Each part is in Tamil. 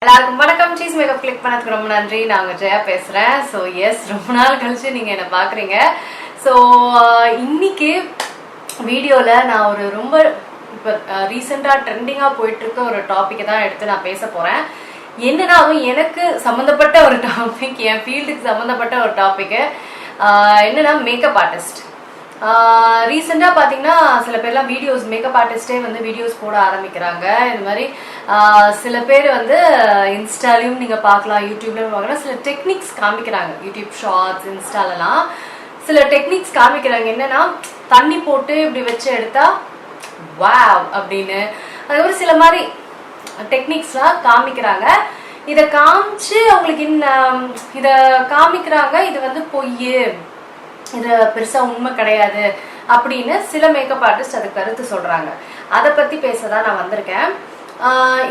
எல்லாருக்கும் வணக்கம். சீஸ் மேக்கப் கிளிக் பண்ணதுக்கு ரொம்ப நன்றி. நான் ஜெயா பேசுறேன். ஸோ எஸ், ரொம்ப நாள் கழிச்சு நீங்க என்ன பாக்குறீங்க. ஸோ இன்னைக்கு வீடியோல நான் ஒரு ரொம்ப இப்போ ரீசெண்டா ட்ரெண்டிங்கா போயிட்டு இருக்க ஒரு டாபிக் தான் எடுத்து நான் பேச போறேன். என்னன்னா எனக்கு சம்மந்தப்பட்ட ஒரு டாபிக், என் ஃபீல்டுக்கு சம்மந்தப்பட்ட ஒரு டாபிக். என்னன்னா மேக்கப் ஆர்டிஸ்ட். ரீசெண்டாக பார்த்தீங்கன்னா சில பேர்லாம் வீடியோஸ், மேக்கப் ஆர்டிஸ்டே வந்து வீடியோஸ் போட ஆரம்பிக்கிறாங்க. இந்த மாதிரி சில பேர் வந்து இன்ஸ்டாலையும் நீங்கள் பார்க்கலாம், யூடியூப்லையும் பார்க்கலாம், சில டெக்னிக்ஸ் காமிக்கிறாங்க. யூடியூப் ஷார்ட்ஸ், இன்ஸ்டாலலாம் சில டெக்னிக்ஸ் காமிக்கிறாங்க. என்னன்னா தண்ணி போட்டு இப்படி வச்சு எடுத்தா வாவ் அப்படின்னு, அதுக்கப்புறம் சில மாதிரி டெக்னிக்ஸ்லாம் காமிக்கிறாங்க. இதை காமிச்சு அவங்களுக்கு இதை காமிக்கிறாங்க, இது வந்து பொய், இது பெருசா உண்மை கிடையாது அப்படின்னு சில மேக்கப் ஆர்டிஸ்ட் அது கருத்து சொல்றாங்க. அதை பத்தி பேசதான் நான் வந்திருக்கேன்.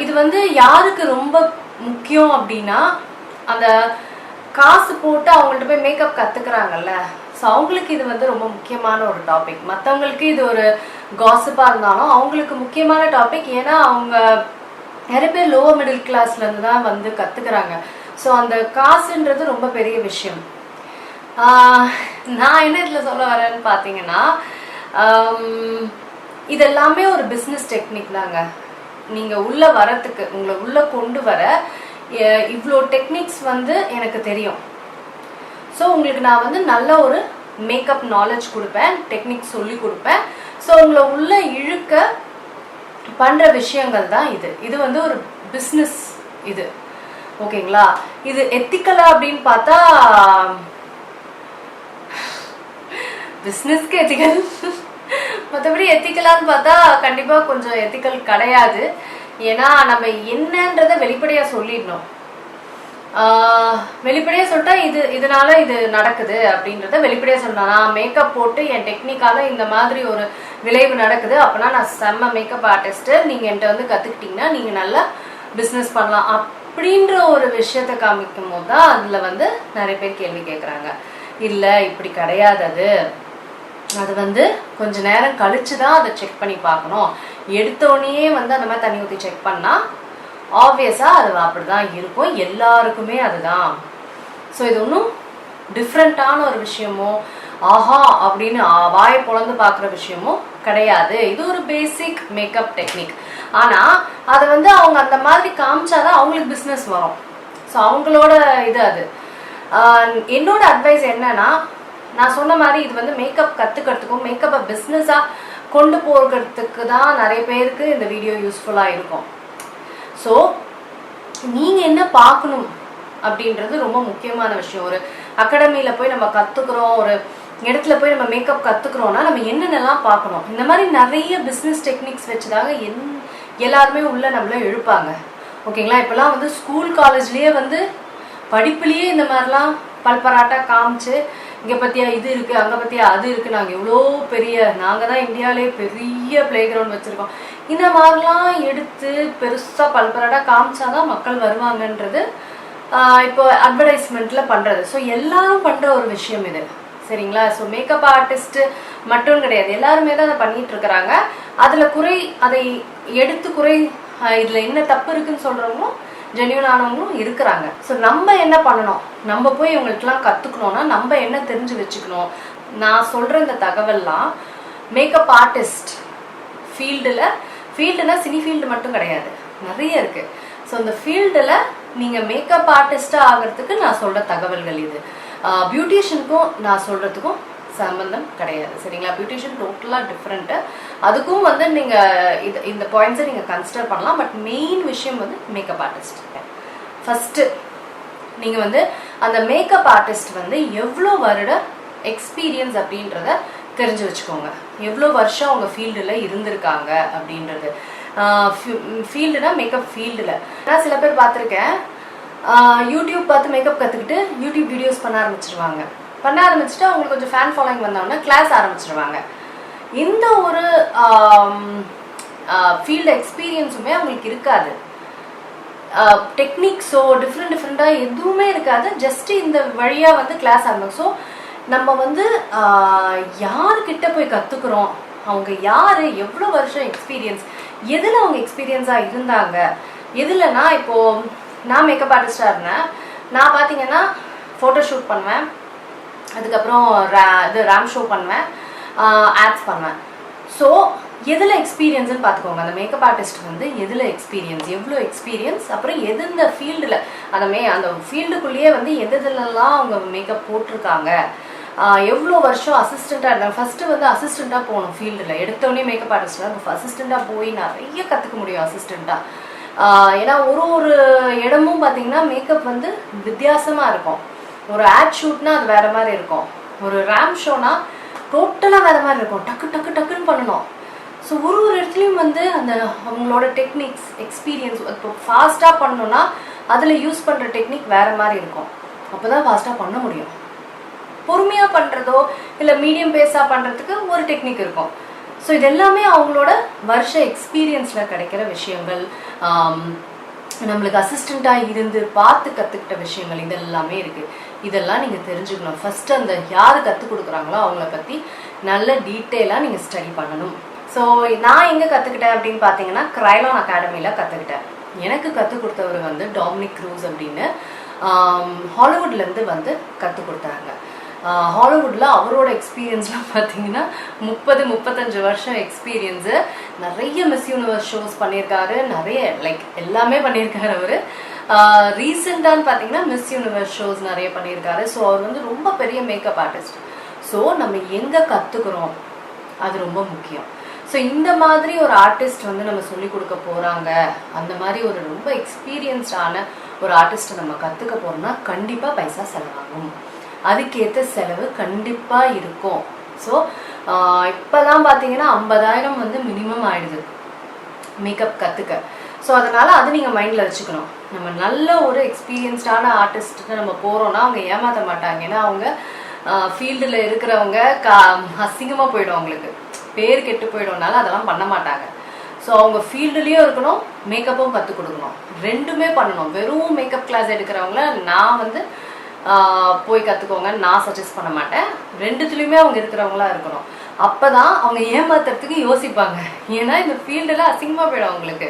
இது வந்து யாருக்கு ரொம்ப முக்கியம் அப்படின்னா, அந்த காசு போட்டு அவங்கள்ட்ட போய் மேக்கப் கத்துக்கிறாங்கல்ல, ஸோ அவங்களுக்கு இது வந்து ரொம்ப முக்கியமான ஒரு டாபிக். மற்றவங்களுக்கு இது ஒரு காசிப்பா இருந்தாலும் அவங்களுக்கு முக்கியமான டாபிக். ஏன்னா அவங்க நிறைய பேர் லோவர் மிடில் கிளாஸ்ல இருந்து தான் வந்து கத்துக்கிறாங்க. ஸோ அந்த காசுன்றது ரொம்ப பெரிய விஷயம். நான் என்ன இதில் சொல்ல வரேன்னு பார்த்தீங்கன்னா, இதெல்லாமே ஒரு பிஸ்னஸ் டெக்னிக் தாங்க. நீங்கள் உள்ளே வரத்துக்கு, உங்களை உள்ளே கொண்டு வர இவ்வளோ டெக்னிக்ஸ் வந்து எனக்கு தெரியும். ஸோ உங்களுக்கு நான் வந்து நல்ல ஒரு மேக்கப் நாலேஜ் கொடுப்பேன், டெக்னிக்ஸ் சொல்லி கொடுப்பேன். ஸோ உங்களை உள்ளே இழுக்க பண்ணுற விஷயங்கள் தான் இது. இது வந்து ஒரு பிஸ்னஸ் இது, ஓகேங்களா? இது எத்திக்கலா அப்படின்னு பார்த்தா, பிஸ்னஸ்க்கு எத்திக்கல், மற்றபடி எத்திக்கலான்னு பார்த்தா கண்டிப்பா கொஞ்சம் எத்திக்கல் கிடையாது. ஏன்னா நம்ம என்னன்றதை வெளிப்படையா சொல்லிடணும். வெளிப்படையா சொல்லிட்டா இதனால இது நடக்குது அப்படின்றத வெளிப்படையா சொல்லணும். நான் மேக்கப் போட்டு என் டெக்னிக்கால இந்த மாதிரி ஒரு விளைவு நடக்குது, அப்படின்னா நான் செம்ம மேக்கப் ஆர்டிஸ்ட், நீங்க என்கிட்ட வந்து கத்துக்கிட்டீங்கன்னா நீங்க நல்லா பிஸ்னஸ் பண்ணலாம் அப்படின்ற ஒரு விஷயத்த காமிக்கும் போது தான் அதுல வந்து நிறைய பேர் கேள்வி கேட்குறாங்க. இல்லை, இப்படி கிடையாது, அது வந்து கொஞ்ச நேரம் கழிச்சு தான் அதை செக் பண்ணி பார்க்கணும். எடுத்தோடனே வந்து அந்த மாதிரி தண்ணி ஊற்றி செக் பண்ணா ஆப்வியஸா அது அப்படிதான் இருக்கும், எல்லாருக்குமே அதுதான். ஸோ இது ஒன்றும் டிஃப்ரெண்டான ஒரு விஷயமோ ஆஹா அப்படின்னு வாயை பொழந்து பார்க்குற விஷயமோ கிடையாது. இது ஒரு பேசிக் மேக்கப் டெக்னிக். ஆனால் அதை வந்து அவங்க அந்த மாதிரி காமிச்சாதான் அவங்களுக்கு பிஸ்னஸ் வரும். ஸோ அவங்களோட இது அது. என்னோட அட்வைஸ் என்னன்னா, நான் சொன்ன மாதிரி இது வந்து மேக்கப் கற்றுக்கிறதுக்கும் மேக்கப்பை பிஸ்னஸாக கொண்டு போகிறதுக்கு தான் நிறைய பேருக்கு இந்த வீடியோ யூஸ்ஃபுல்லாக இருக்கும். ஸோ நீங்கள் என்ன பார்க்கணும் அப்படின்றது ரொம்ப முக்கியமான விஷயம். ஒரு அகாடமியில் போய் நம்ம கற்றுக்குறோம், ஒரு இடத்துல போய் நம்ம மேக்கப் கற்றுக்குறோன்னா நம்ம என்னென்னலாம் பார்க்கணும். இந்த மாதிரி நிறைய பிஸ்னஸ் டெக்னிக்ஸ் வச்சுதாங்க எல்லாருமே உள்ள நம்மள இழுப்பாங்க, ஓகேங்களா? இப்போலாம் வந்து ஸ்கூல் காலேஜ்லேயே வந்து படிப்புலேயே இந்த மாதிரிலாம் பல்பராட்டா காமிச்சு, இங்கே பற்றியா இது இருக்குது, அங்கே பற்றியா அது இருக்குது, நாங்கள் எவ்வளோ பெரிய, நாங்கள் தான் இந்தியாவிலே பெரிய பிளே கிரவுண்ட் வச்சுருக்கோம், இந்த மாதிரிலாம் எடுத்து பெருசாக பல்பராட்டா காமிச்சாதான் மக்கள் வருவாங்கன்றது இப்போ அட்வர்டைஸ்மெண்ட்டில் பண்ணுறது. ஸோ எல்லாரும் பண்ணுற ஒரு விஷயம் இது, சரிங்களா? ஸோ மேக்கப் ஆர்டிஸ்ட் மட்டும் கிடையாது, எல்லாருமே தான் அதை பண்ணிட்டு இருக்கிறாங்க. அதில் அதை எடுத்து இதில் என்ன தப்பு இருக்குன்னு சொல்கிறவங்களும் ஜென்யூனானவங்களும் இருக்கிறாங்க. ஸோ நம்ம என்ன பண்ணணும், நம்ம போய் இவங்களுக்குலாம் கற்றுக்கணும்னா நம்ம என்ன தெரிஞ்சு வச்சுக்கணும். நான் சொல்கிற இந்த தகவல்லாம் மேக்கப் ஆர்டிஸ்ட் ஃபீல்டுனா சினி ஃபீல்டு மட்டும் கிடையாது, நிறைய இருக்குது. ஸோ இந்த ஃபீல்டில் நீங்கள் மேக்கப் ஆர்டிஸ்டாக ஆகிறதுக்கு நான் சொல்கிற தகவல்கள் இது. பியூட்டிஷியனுக்கும் நான் சொல்கிறதுக்கும் சம்பந்தம் கிடையாது, சரிங்களா? பியூட்டிஷியன் டோட்டலாக டிஃப்ரெண்ட்டு. அதுக்கும் வந்து நீங்கள் இந்த பாயிண்ட்ஸை நீங்கள் கன்சிடர் பண்ணலாம். பட் மெயின் விஷயம் வந்து மேக்கப் ஆர்டிஸ்ட். ஃபஸ்ட்டு நீங்கள் வந்து அந்த மேக்கப் ஆர்டிஸ்ட் வந்து எவ்வளோ வருட எக்ஸ்பீரியன்ஸ் அப்படின்றத தெரிஞ்சு வச்சுக்கோங்க. எவ்வளோ வருஷம் அவங்க ஃபீல்டில் இருந்திருக்காங்க அப்படின்றது. ஃபீல்டுனா மேக்கப் ஃபீல்டில் நான் சில பேர் பார்த்துருக்கேன், யூடியூப் பார்த்து மேக்கப் கற்றுக்கிட்டு யூடியூப் வீடியோஸ் பண்ண ஆரம்பிச்சுட்டு அவங்களுக்கு கொஞ்சம் ஃபேன் ஃபாலோயிங் வந்தோடனே கிளாஸ் ஆரம்பிச்சிருவாங்க. இந்த ஒரு ஃபீல்டு எக்ஸ்பீரியன்ஸுமே அவங்களுக்கு இருக்காது, டெக்னிக்ஸோ டிஃப்ரெண்ட்டாக எதுவுமே இருக்காது. ஜஸ்ட் இந்த வழியாக வந்து கிளாஸ் ஆரம்பிக்கும். ஸோ நம்ம வந்து யாருக்கிட்ட போய் கற்றுக்குறோம், அவங்க யார், எவ்வளோ வருஷம் எக்ஸ்பீரியன்ஸ், எதில் அவங்க எக்ஸ்பீரியன்ஸாக இருந்தாங்க, எதுலனா இப்போது நான் மேக்கப் ஆர்டிஸ்டாக இருந்தேன். நான் பார்த்தீங்கன்னா ஃபோட்டோ ஷூட் பண்ணுவேன், அதுக்கப்புறம் இது ரேம் ஷோ பண்ணுவேன், ஆட்ஸ் பண்ணுவேன். ஸோ எதில் எக்ஸ்பீரியன்ஸ்னு பார்த்துக்கோங்க. அந்த மேக்கப் ஆர்டிஸ்ட் வந்து எதில் எக்ஸ்பீரியன்ஸ், எவ்வளோ எக்ஸ்பீரியன்ஸ், அப்புறம் எந்த ஃபீல்டில் அந்த ஃபீல்டுக்குள்ளேயே வந்து எதுலலாம் அவங்க மேக்கப் போட்டிருக்காங்க, எவ்வளோ வருஷம் அசிஸ்டண்ட்டாக இருந்தாங்க. ஃபஸ்ட்டு வந்து அசிஸ்டண்ட்டாக போகணும் ஃபீல்டில். எடுத்தோடனே மேக்கப் ஆர்டிஸ்டாக அசிஸ்டண்ட்டாக போய் நிறைய கற்றுக்க முடியும் அசிஸ்டண்ட்டாக. ஏன்னா ஒரு இடமும் பார்த்தீங்கன்னா மேக்கப் வந்து வித்தியாசமாக இருக்கும். ஒரு ஆட் ஷூட்னா அது வேறு மாதிரி இருக்கும், ஒரு ரேம் ஷோனா டோட்டலாக வேறு மாதிரி இருக்கும். டக்கு டக்கு டக்குன்னு பண்ணணும். ஸோ ஒரு இடத்துலையும் வந்து அந்த அவங்களோட டெக்னிக்ஸ் எக்ஸ்பீரியன்ஸ். இப்போ ஃபாஸ்ட்டாக பண்ணணும்னா அதில் யூஸ் பண்ணுற டெக்னிக் வேறு மாதிரி இருக்கும். அப்போ தான் ஃபாஸ்ட்டாக பண்ண முடியும். பொறுமையாக பண்ணுறதோ இல்லை மீடியம் பேஸாக பண்ணுறதுக்கு ஒரு டெக்னிக் இருக்கும். ஸோ இது எல்லாமே அவங்களோட வருஷ எக்ஸ்பீரியன்ஸில் கிடைக்கிற விஷயங்கள், நம்மளுக்கு அசிஸ்டண்ட்டாக இருந்து பார்த்து கற்றுக்கிட்ட விஷயங்கள், இதெல்லாமே இருக்குது. இதெல்லாம் நீங்கள் தெரிஞ்சுக்கணும். ஃபஸ்ட்டு அந்த யார் கற்றுக் கொடுக்குறாங்களோ அவங்கள பற்றி நல்ல டீட்டெயிலாக நீங்கள் ஸ்டடி பண்ணணும். ஸோ நான் எங்கே கற்றுக்கிட்டேன் அப்படின்னு பார்த்தீங்கன்னா கிரைலான் அகாடமியில் கற்றுக்கிட்டேன். எனக்கு கற்றுக் கொடுத்தவர் வந்து டாமினிக் க்ரூஸ் அப்படின்னு ஹாலிவுட்லேருந்து வந்து கற்றுக் கொடுத்தாங்க. ஹாலிவுட்டில் அவரோட எக்ஸ்பீரியன்ஸ்லாம் பார்த்தீங்கன்னா 30-35 வருஷம் எக்ஸ்பீரியன்ஸு. நிறைய மிஸ் யூனிவர்ஸ் ஷோஸ் பண்ணியிருக்காரு, நிறைய எல்லாமே பண்ணியிருக்காரு அவர். ரீசெண்டான்னு பார்த்தீங்கன்னா மிஸ் யூனிவர்ஸ் ஷோஸ் நிறைய பண்ணியிருக்காரு. ஸோ அவர் வந்து ரொம்ப பெரிய மேக்கப் ஆர்டிஸ்ட். ஸோ நம்ம எங்கே கற்றுக்குறோம் அது ரொம்ப முக்கியம். ஸோ இந்த மாதிரி ஒரு ஆர்டிஸ்ட் வந்து நம்ம சொல்லிக் கொடுக்க போகிறாங்க, அந்த மாதிரி ஒரு ரொம்ப எக்ஸ்பீரியன்ஸ்டான ஒரு ஆர்டிஸ்ட்டை நம்ம கற்றுக்க போகிறோம்னா கண்டிப்பாக பைசா செலவாகும். அதுக்கேற்ற செலவு கண்டிப்பாக இருக்கும். ஸோ இப்போதான் பார்த்தீங்கன்னா 50,000 வந்து மினிமம் ஆயிடுது மேக்கப் கற்றுக்க. ஸோ அதனால் அது நீங்கள் மைண்டில் வச்சுக்கணும். நம்ம நல்ல ஒரு எக்ஸ்பீரியன்ஸ்டான ஆர்டிஸ்ட்டு நம்ம போகிறோன்னா அவங்க ஏமாற்ற மாட்டாங்க. ஏன்னா அவங்க ஃபீல்டில் இருக்கிறவங்க அசிங்கமாக போயிடும், அவங்களுக்கு பேர் கெட்டு போயிடும்னால அதெல்லாம் பண்ண மாட்டாங்க. ஸோ அவங்க ஃபீல்டுலேயும் இருக்கணும், மேக்கப்பும் கற்றுக் கொடுக்கணும், ரெண்டுமே பண்ணணும். வெறும் மேக்கப் கிளாஸ் எடுக்கிறவங்கள நான் வந்து போய் கற்றுக்கோங்கன்னு நான் சஜஸ்ட் பண்ண மாட்டேன். ரெண்டுத்துலேயுமே அவங்க இருக்கிறவங்களா இருக்கணும். அப்போ தான் அவங்க ஏமாத்துறதுக்கு யோசிப்பாங்க. ஏன்னா இந்த ஃபீல்டில் அசிங்கமாக போயிடும் அவங்களுக்கு.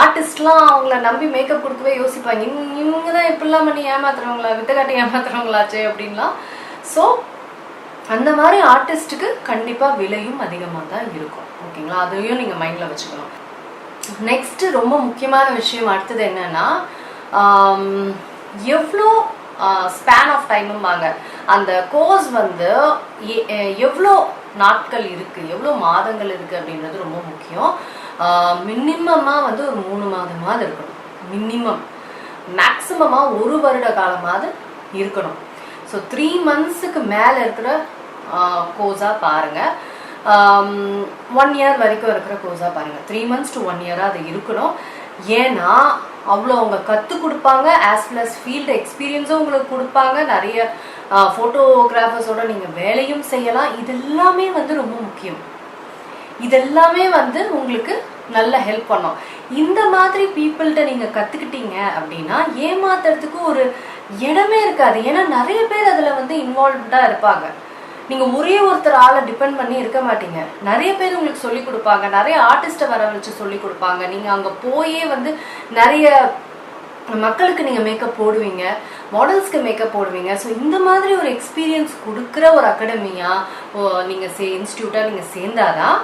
ஆர்டிஸ்ட்லாம் அவங்கள நம்பி மேக்கப் கொடுக்கவே யோசிப்பாங்க. இவங்க தான் இப்படிலாம் பண்ணி ஏமாத்துறவங்களா, வித்தக்காட்டி ஏமாத்துறவங்களாச்சே அப்படின்லாம். ஸோ அந்த மாதிரி ஆர்டிஸ்ட்டுக்கு கண்டிப்பாக விலையும் அதிகமாக தான் இருக்கும். ஓகேங்களா, அதையும் நீங்கள் மைண்டில் வச்சுக்கணும். நெக்ஸ்ட்டு ரொம்ப முக்கியமான விஷயம் அடுத்தது என்னன்னா, எவ்வளோ ஸ்பேன் ஆஃப் டைமும்பாங்க. அந்த கோர்ஸ் வந்து எவ்வளோ நாட்கள் இருக்குது, எவ்வளோ மாதங்கள் இருக்குது அப்படின்றது ரொம்ப முக்கியம். மினிமமாக வந்து ஒரு 3 மாதமாவது இருக்கணும். மினிமம். மேக்ஸிமமாக 1 வருட காலமாவது இருக்கணும். ஸோ 3 மந்த்ஸுக்கு மேலே இருக்கிற கோர்ஸாக பாருங்கள். 1 இயர் வரைக்கும் இருக்கிற கோர்ஸாக பாருங்கள். 3 months to 1 year அது இருக்கணும். ஏன்னா அவ்வளோ அவங்க கற்றுக் கொடுப்பாங்க. ஆஸ் வெல் அஸ் ஃபீல்டு எக்ஸ்பீரியன்ஸும் உங்களுக்கு கொடுப்பாங்க. நிறைய ஃபோட்டோகிராஃபர்ஸோட நீங்கள் வேலையும் செய்யலாம். இதெல்லாமே வந்து ரொம்ப முக்கியம். இதெல்லாமே வந்து உங்களுக்கு நல்ல ஹெல்ப் பண்ணும். இந்த மாதிரி பீப்புள்கிட்ட நீங்கள் கற்றுக்கிட்டீங்க அப்படின்னா ஏமாத்துறதுக்கு ஒரு இடமே இருக்காது. ஏன்னா நிறைய பேர் அதில் வந்து இன்வால்வ்டாக இருப்பாங்க. நீங்கள் ஒரே ஒருத்தர் ஆளை டிபெண்ட் பண்ணி இருக்க மாட்டீங்க. நிறைய பேர் உங்களுக்கு சொல்லிக் கொடுப்பாங்க, நிறைய ஆர்டிஸ்ட்டை வர வச்சு சொல்லிக் கொடுப்பாங்க. நீங்கள் அங்கே போயே வந்து நிறைய மக்களுக்கு நீங்கள் மேக்கப் போடுவீங்க, மாடல்ஸ்க்கு மேக்கப் போடுவீங்க. ஸோ இந்த மாதிரி ஒரு எக்ஸ்பீரியன்ஸ் கொடுக்குற ஒரு அகாடமியாக நீங்கள் இன்ஸ்டியூட்டாக நீங்கள் சேர்ந்தாதான்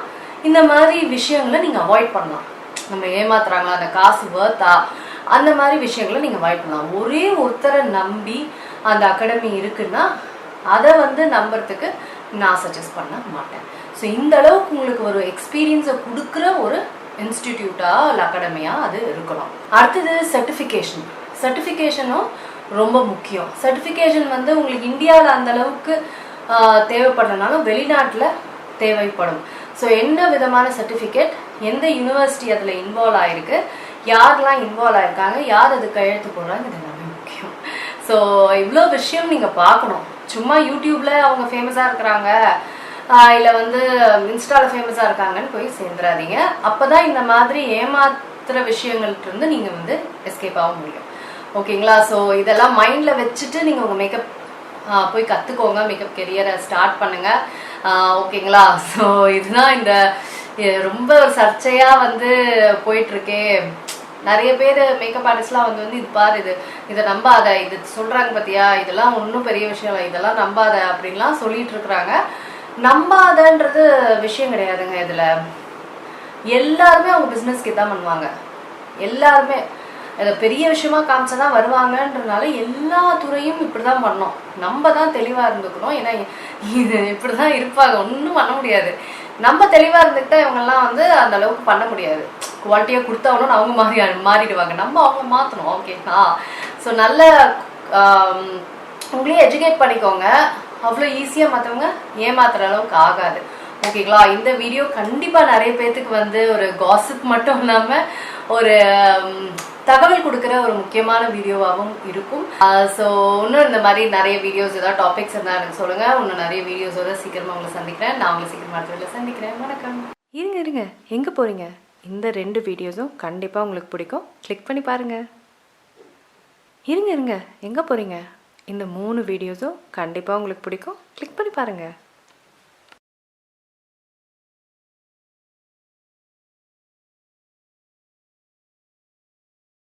இந்த மாதிரி விஷயங்களை நீங்கள் அவாய்ட் பண்ணலாம். நம்ம ஏமாத்துறாங்களா, அந்த காசு வர்த்தா, அந்த மாதிரி விஷயங்களை நீங்கள் அவாய்ட் பண்ணலாம். ஒரே ஒருத்தரை நம்பி அந்த அகாடமி இருக்குன்னா அதை வந்து நம்புறதுக்கு நான் சஜஸ்ட் பண்ண மாட்டேன். ஸோ இந்த அளவுக்கு உங்களுக்கு ஒரு எக்ஸ்பீரியன்ஸை கொடுக்குற ஒரு இன்ஸ்டிடியூட்டாக இல்லை அகாடமியாக அது இருக்கணும். அடுத்தது சர்டிஃபிகேஷனும் ரொம்ப முக்கியம். சர்டிஃபிகேஷன் வந்து உங்களுக்கு இந்தியாவில் அந்த அளவுக்கு தேவைப்படுறதுனாலும் வெளிநாட்டில் தேவைப்படும். ஸோ என்ன விதமான சர்டிஃபிகேட், எந்த யூனிவர்சிட்டி அதில் இன்வால்வ் ஆகிருக்கு, யாரெல்லாம் இன்வால்வ் ஆகிருக்காங்க, யார் அது கையெழுத்து போடுறாங்க, இது எல்லாமே முக்கியம். ஸோ இவ்வளோ விஷயம் நீங்கள் பார்க்கணும். சும்மா யூடியூப்பில் அவங்க ஃபேமஸாக இருக்கிறாங்க இல்லை வந்து இன்ஸ்டாவில் ஃபேமஸாக இருக்காங்கன்னு போய் சேர்ந்துடாதீங்க. அப்போ தான் இந்த மாதிரி ஏமாத்துகிற விஷயங்கள்ட்டு நீங்கள் வந்து எஸ்கேப் ஆக முடியும். ஓகேங்களா, ஸோ இதெல்லாம் மைண்டில் வச்சுட்டு நீங்கள் உங்கள் மேக்கப் போய் கற்றுக்கோங்க, மேக்கப் கெரியரை ஸ்டார்ட் பண்ணுங்கள். ஓகேங்களா, ஸோ இதுதான் இந்த ரொம்ப சர்ச்சையாக வந்து போயிட்டுருக்கே நிறைய பேர் மேக்கப் ஆர்டிஸ்ட்லாம் வந்து இது பாரு இதை நம்பாத, இது சொல்கிறாங்க பார்த்தியா, இதெல்லாம் ஒன்றும் பெரிய விஷயம் இல்லை, இதெல்லாம் நம்பாத அப்படின்லாம் சொல்லிட்டு இருக்கிறாங்க. நம்பாதன்றது விஷயம் கிடையாதுங்க. இதில் எல்லாருமே அவங்க பிஸ்னஸ்க்கு தான் பண்ணுவாங்க. எல்லாருமே அதை பெரிய விஷயமா காமிச்சா வருவாங்கன்றதுனால எல்லா துறையும் இப்படி தான் பண்ணோம். நம்ம தான் தெளிவாக இருந்துக்கணும். ஏன்னா இது இப்படி தான் இருப்பாங்க, ஒன்றும் பண்ண முடியாது. நம்ம தெளிவாக இருந்துக்கிட்டால் இவங்கெல்லாம் வந்து அந்த அளவுக்கு பண்ண முடியாது. குவாலிட்டியாக கொடுத்தாலும் அவங்க மாறிடுவாங்க. நம்ம அவங்க மாற்றணும். ஓகேங்களா? ஸோ நல்ல உங்களையே எஜுகேட் பண்ணிக்கோங்க. அவ்வளோ ஈஸியாக மற்றவங்க ஏமாத்துற அளவுக்கு ஆகாது. ஓகேங்களா? இந்த வீடியோ கண்டிப்பாக நிறைய பேர்த்துக்கு வந்து ஒரு காசிப் மட்டும் இல்லாமல் ஒரு தகவல் கொடுக்குற ஒரு முக்கியமான வீடியோவாகவும் இருக்கும். ஸோ இன்னும் இந்த மாதிரி நிறைய வீடியோஸ் ஏதாவது டாபிக்ஸ் இருந்தால் எனக்கு சொல்லுங்கள். இன்னும் நிறைய வீடியோஸோட சீக்கிரமாக உங்களை சந்திக்கிறேன். நான் உங்களை சீக்கிரமாக அடுத்த சந்திக்கிறேன். வணக்கம். இருங்க எங்கே போகிறீங்க? இந்த 2 வீடியோஸும் கண்டிப்பாக உங்களுக்கு பிடிக்கும். கிளிக் பண்ணி பாருங்கள். இருங்க எங்கே போகிறீங்க? இந்த 3 வீடியோஸும் கண்டிப்பாக உங்களுக்கு பிடிக்கும். கிளிக் பண்ணி பாருங்கள்.